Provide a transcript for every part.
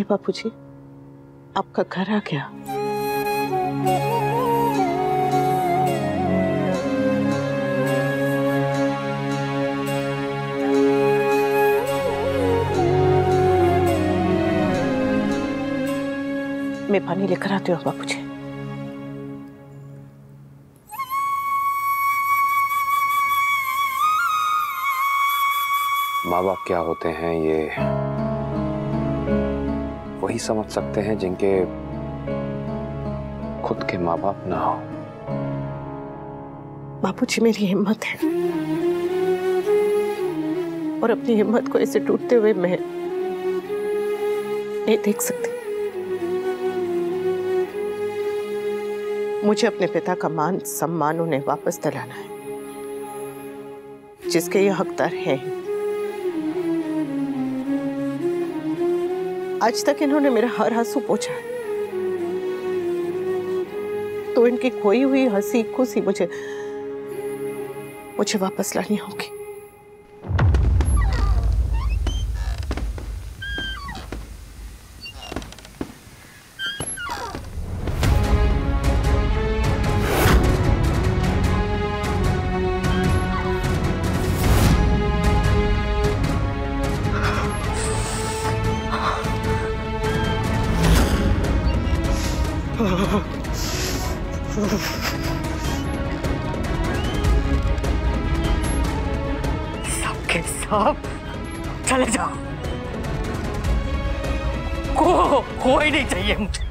देखिए बापूजी, आपका घर आ गया। मैं पानी लेकर आती हूँ बापूजी। माँ बाप क्या होते हैं ये वही समझ सकते हैं जिनके खुद के माँ बाप ना हो। बापूजी मेरी हिम्मत है, और अपनी हिम्मत को ऐसे टूटते हुए मैं नहीं देख सकती। मुझे अपने पिता का मान सम्मान उन्हें वापस दिलाना है, जिसके ये हकदार हैं। आज तक इन्होंने मेरा हर आंसू पोंछा है, तो इनकी खोई हुई हंसी खुशी मुझे वापस लानी होगी। सबके सब चले जाओ, कोई नहीं चाहिए मुझे।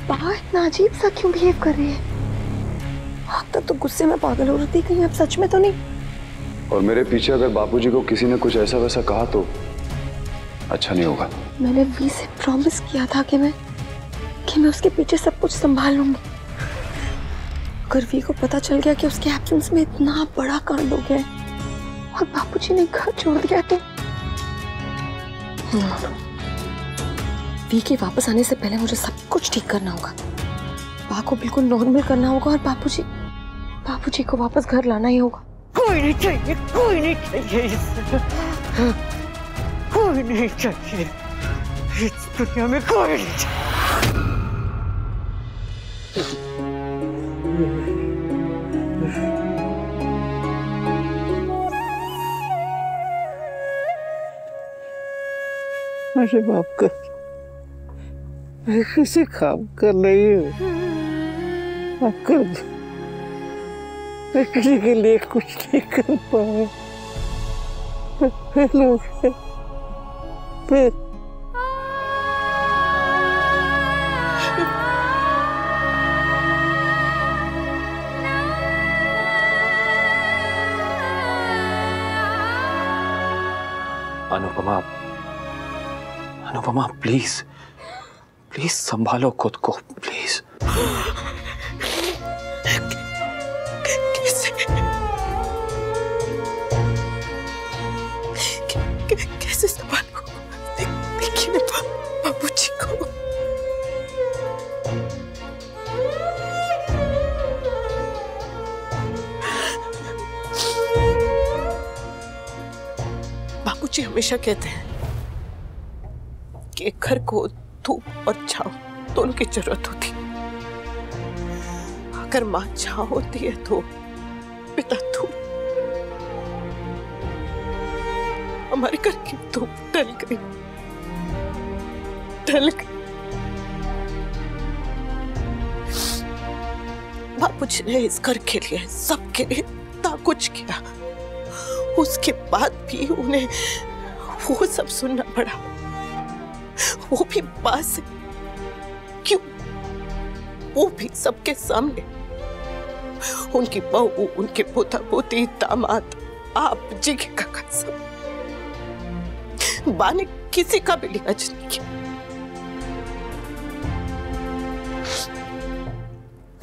बाबा इतना अजीब सा क्यों बिहेव कर रही है? अब तक तो गुस्से में पागल हो रही थी, कहीं अब सच में तो नहीं? और मेरे पीछे अगर बापूजी को किसी ने कुछ ऐसा वैसा कहा तो अच्छा नहीं होगा। मैंने वी से प्रॉमिस किया था कि मैं उसके पीछे सब कुछ संभाल लूंगी। अगर वी को पता चल गया कि उसके एब्सेंस में इतना बड़ा कांड हो गया है और बापूजी ने घर छोड़ दिया तो वी के वापस आने से पहले मुझे सब कुछ ठीक करना होगा। बा को बिल्कुल नॉर्मल करना होगा और बापूजी को वापस घर लाना ही होगा। कोई नहीं चाहिए, कोई नहीं चाहिए, कोई नहीं चाहिए इस दुनिया में, कोई नहीं चाहिए। मुझे माफ कर, मैं किसी काम कर रही हूँ, माफ कर दो। मैं किसी के लिए कुछ नहीं कर पाया। लोग अनुपमा प्लीज संभालो खुद को प्लीज। कैसे संभालो? देखिए बाबूजी को। बाबूजी हमेशा कहते हैं कि घर को धूप और छांव दोनों की जरूरत होती है। अगर मां छांव होती है तो पिता धूप। हमारे घर की धूप ढल गई। बापूजी ने इस घर के लिए, सबके लिए इतना कुछ किया, उसके बाद भी उन्हें वो सब सुनना पड़ा, वो भी पास से। क्यों? वो भी सबके सामने। उनकी बहू, उनके पोता पोती, दामाद, आप जी के काका सब। बा ने किसी का भी लिहाज नहीं किया।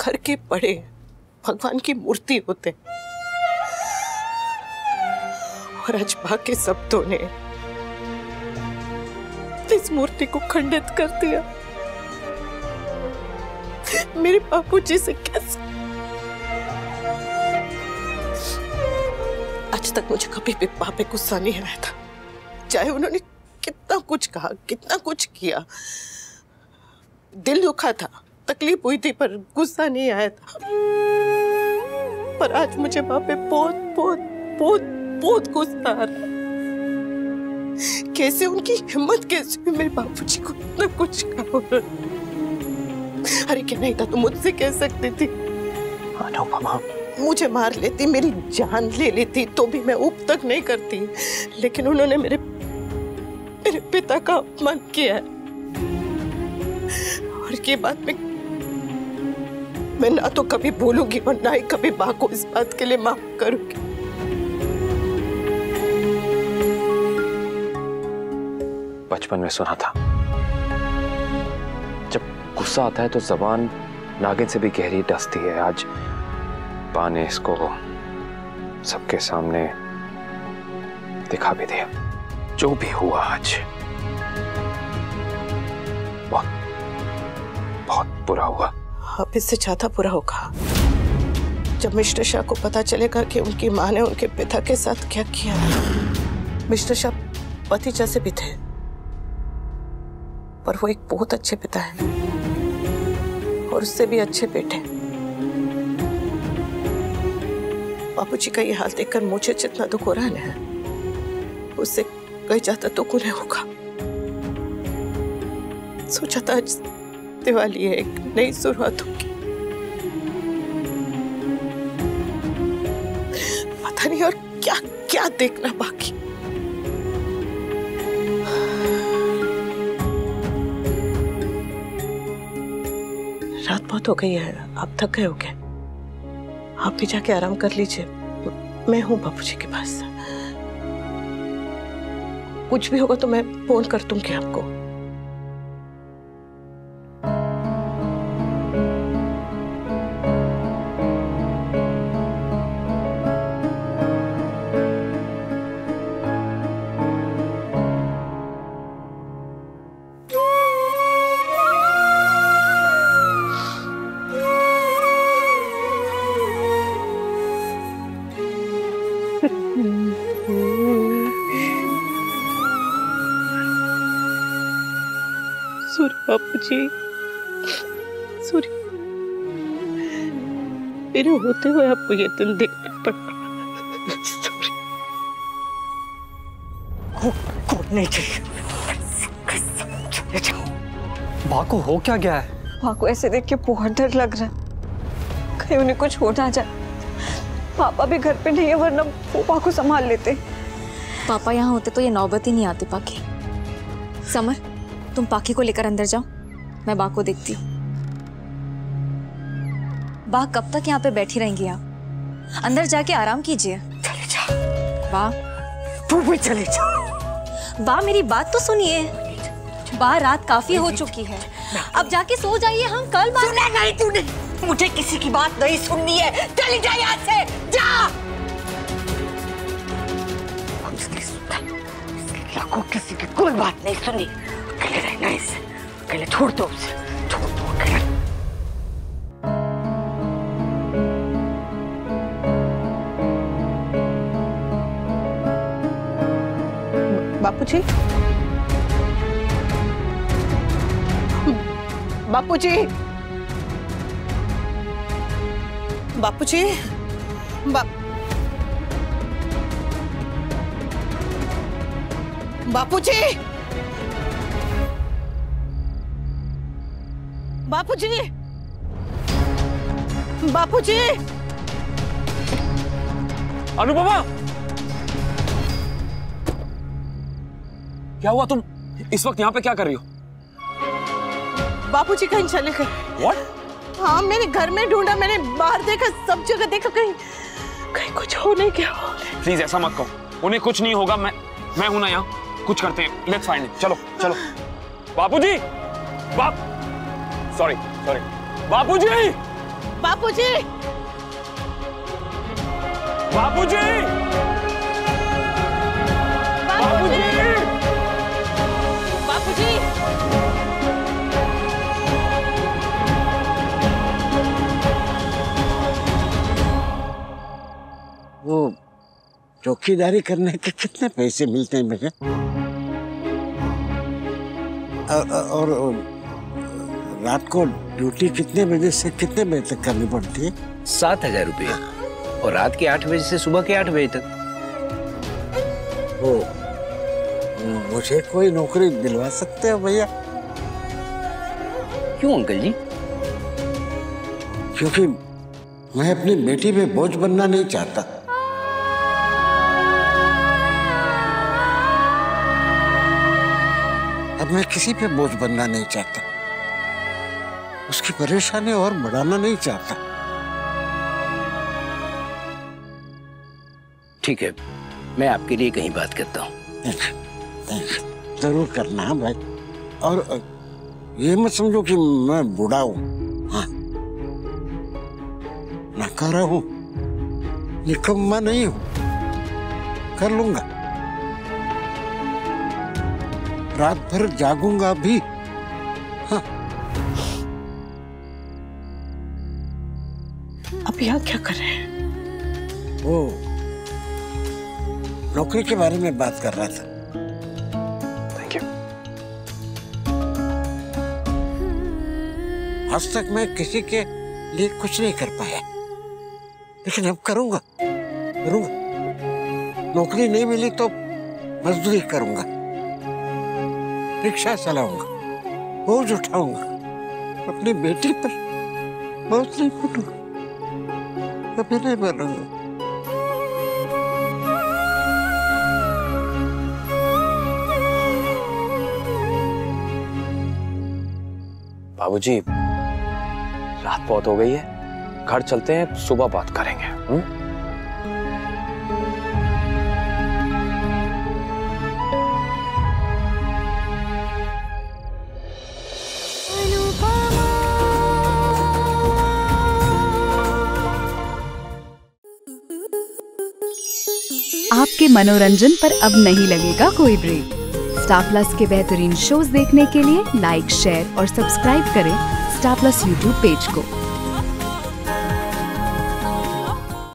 घर के बड़े भगवान की मूर्ति होते, और आज बा के शब्दों ने इस मूर्ति को खंडित कर दिया। मेरे बापूजी से कैसे? आज तक मुझे कभी भी पापा पे गुस्सा नहीं आया था, चाहे उन्होंने कितना कुछ कहा, कितना कुछ किया। दिल दुखा था, तकलीफ हुई थी, पर गुस्सा नहीं आया था। पर आज मुझे पापा पे बहुत बहुत बहुत बहुत गुस्सा आ रहा। कैसे उनकी हिम्मत, कैसे मेरे बापूजी को इतना कुछ कहा। अरे क्या नहीं था तो मुझसे कह सकती थी। अनुपमा, मुझे मार लेती, मेरी जान ले लेती, तो भी मैं उप तक नहीं करती। लेकिन उन्होंने मेरे पिता का अपमान किया है। और ये बात मैं ना तो कभी भूलूंगी और ना ही कभी माँ को इस बात के लिए माफ करूंगी। बचपन में सुना था, जब गुस्सा आता है तो जबान नागिन से भी गहरी डसती है। आज माँ ने इसको सबके सामने दिखा भी दिया। जो भी हुआ आज बहुत बहुत बुरा हुआ। अब इससे ज्यादा बुरा होगा जब मिस्टर शाह को पता चलेगा कि उनकी माँ ने उनके पिता के साथ क्या किया। मिस्टर शाह पति जैसे भी थे, पर वो एक बहुत अच्छे पिता है और उससे भी अच्छे बेटे। बापूजी का ये हाल देखकर मुझे जितना दुख हो रहा है, उससे कहीं ज्यादा दुख उन्हें होगा। सोचा था आज दिवाली है, एक नई शुरुआत होगी। पता नहीं और क्या क्या देखना बाकी। रात बहुत हो गई है, आप थक गए हो क्या? आप भी जाके आराम कर लीजिए, मैं हूं बापूजी के पास। कुछ भी होगा तो मैं फोन कर दूंगी आपको। सूर्य बापूजी, सूर्य, मेरे होते हुए आपको ये दिन देखना पड़ा। कौन नहीं चाहिए, माँ को हो क्या गया है? माँ को ऐसे देख के बहुत डर लग रहा है, कहीं उन्हें कुछ हो ना जाए। पापा भी घर पे नहीं है, वरना वो माँ को संभाल लेते। पापा यहाँ होते तो ये नौबत ही नहीं आती। पाकी, समर, तुम पाकी को लेकर अंदर जाओ, मैं बा को देखती हूँ। बा कब तक यहाँ पे बैठी रहेंगी आप? अंदर जाके आराम कीजिए। चले जा बा, तू भी चले जा। बा मेरी बात तो सुनिए। बा, रात काफी हो चुकी है, अब जाके सो जाइए, हम कल बात। सुना नहीं तूने, मुझे किसी की बात नहीं सुननी है। चली जा यहाँ से, जा। को किसी की कोई बात नहीं सुनी। अकेले रहना, इसे अकेले छोड़ दो, उसे छोड़ दो अकेले। बापूजी, बापूजी, बापूजी, बापूजी, बापूजी, बापूजी। अनुपमा, क्या हुआ? तुम इस वक्त यहाँ पे क्या कर रही हो? बापूजी कहीं चले गए। What? हाँ, मैंने घर में ढूंढा, मैंने बाहर देखा, सब जगह देखा, कहीं कहीं कुछ हो नहीं गया। प्लीज ऐसा मत कहो, उन्हें कुछ नहीं होगा। मैं हूं ना यहाँ, कुछ करते हैं। Let's find it. चलो चलो। बापूजी, सॉरी बापूजी, बापूजी, बापूजी, बापूजी, बापूजी। वो चौकीदारी करने के कितने पैसे मिलते हैं मुझे? और रात को ड्यूटी कितने बजे से कितने बजे तक करनी पड़ती है? 7,000 रुपये और रात के 8 बजे से सुबह के 8 बजे तक। मुझे कोई नौकरी दिलवा सकते हो भैया? क्यों अंकल जी? क्योंकि मैं अपनी बेटी पे बोझ बनना नहीं चाहता। अब मैं किसी पे बोझ बनना नहीं चाहता, उसकी परेशानी और बढ़ाना नहीं चाहता। ठीक है, मैं आपके लिए कहीं बात करता हूँ। जरूर करना है भाई। और ये मत समझो कि मैं बूढ़ा हूँ, हाँ, नकारा हूँ, निकम्मा नहीं हूँ, कर लूंगा। रात भर जागूंगा भी, हाँ। अब यहाँ क्या कर रहे हैं? वो नौकरी के बारे में बात कर रहा था। Thank you. आज तक मैं किसी के लिए कुछ नहीं कर पाया, लेकिन अब करूंगा। नौकरी नहीं मिली तो मजदूरी करूंगा, रिक्शा चलाऊंगा, बोझ उठाऊंगा, अपनी बेटी पर बोझ नहीं फूटूंगा, कभी नहीं बनूंगा। बाबूजी, रात बहुत हो गई है, घर चलते हैं, सुबह बात करेंगे। आपके मनोरंजन पर अब नहीं लगेगा कोई ब्रेक। स्टार प्लस के बेहतरीन शोज देखने के लिए लाइक, शेयर और सब्सक्राइब करें स्टार प्लस यूट्यूब पेज को।